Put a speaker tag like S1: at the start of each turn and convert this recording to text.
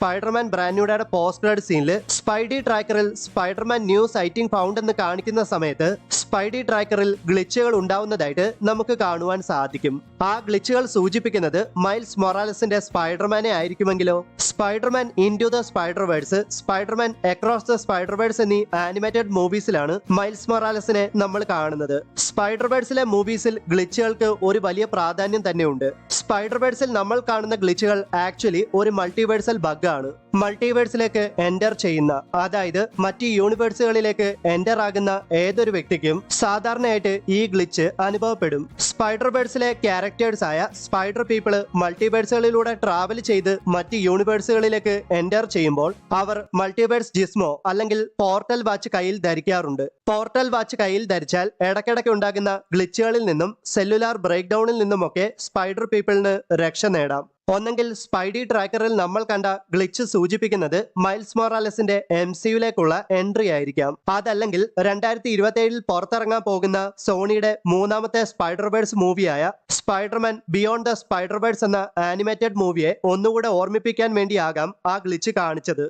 S1: Spiderman brand ന്യൂയുടെ post credit സീനിൽ Spidey ട്രാക്കറിൽ സ്പൈഡർമാൻ ന്യൂ സൈറ്റിംഗ് ഫൗണ്ട് എന്ന് കാണിക്കുന്ന സമയത്ത് സ്പൈഡി ട്രാക്കറിൽ ഗ്ലിച്ചുകൾ ഉണ്ടാവുന്നതായിട്ട് നമുക്ക് കാണുവാൻ സാധിക്കും. ആ ഗ്ലിച്ചുകൾ സൂചിപ്പിക്കുന്നത് മൈൽസ് മൊറാലസിന്റെ സ്പൈഡർമാനെ ആയിരിക്കുമെങ്കിലോ? Spiderman into the spider verse, Spiderman across the spider verse എന്നീ ആനിമേറ്റഡ് മൂവീസിലാണ് മൈൽസ് മൊറാലസിനെ നമ്മൾ കാണുന്നത്. സ്പൈഡർ വേഴ്സിലെ മൂവീസിൽ ഗ്ലിച്ചുകൾക്ക് ഒരു വലിയ പ്രാധാന്യം തന്നെയുണ്ട്. സ്പൈഡർ വേഴ്സിൽ നമ്മൾ കാണുന്ന ഗ്ലിച്ചുകൾ ആക്ച്വലി ഒരു മൾട്ടിവേഴ്സൽ ബഗ് ആണ്. മൾട്ടിവേഴ്സിലേക്ക് എൻ്റർ ചെയ്യുന്ന, അതായത് മറ്റ് യൂണിവേഴ്സുകളിലേക്ക് എൻ്റർ ആകുന്ന ഏതൊരു വ്യക്തിക്കും സാധാരണയായിട്ട് ഈ ഗ്ലിച്ച് അനുഭവപ്പെടും. സ്പൈഡർ വേഴ്സിലെ ക്യാരക്ടേഴ്സ് ആയ സ്പൈഡർ പീപ്പിള് മൾട്ടിവേഴ്സുകളിലൂടെ ട്രാവൽ ചെയ്ത് മറ്റ് യൂണിവേഴ്സുകളിലേക്ക് എൻ്റർ ചെയ്യുമ്പോൾ അവർ മൾട്ടിവേഴ്സ് ജിസ്മോ അല്ലെങ്കിൽ പോർട്ടൽ വാച്ച് കയ്യിൽ ധരിക്കാറുണ്ട്. പോർട്ടൽ വാച്ച് കയ്യിൽ ധരിച്ചാൽ ഇടയ്ക്കിടയ്ക്ക് ഉണ്ടാകുന്ന ഗ്ലിച്ചുകളിൽ നിന്നും സെല്ലുലാർ ബ്രേക്ക് ഡൗണിൽ നിന്നുമൊക്കെ സ്പൈഡർ പീപ്പിളിന് രക്ഷ നേടാം. ഒന്നെങ്കിൽ സ്പൈഡി ട്രാക്കറിൽ നമ്മൾ കണ്ട ഗ്ലിച്ച് സൂചിപ്പിക്കുന്നത് മൈൽസ് മൊറാലസിന്റെ MCUയിലേക്കുള്ള എൻട്രി ആയിരിക്കാം. അതല്ലെങ്കിൽ 2027 പുറത്തിറങ്ങാൻ പോകുന്ന സോണിയുടെ മൂന്നാമത്തെ സ്പൈഡർ വേഴ്സ് മൂവിയായ Spiderman beyond the spider verse എന്ന ആനിമേറ്റഡ് മൂവിയെ ഒന്നുകൂടെ ഓർമ്മിപ്പിക്കാൻ വേണ്ടിയാകാം ആ ഗ്ലിച്ച് കാണിച്ചത്.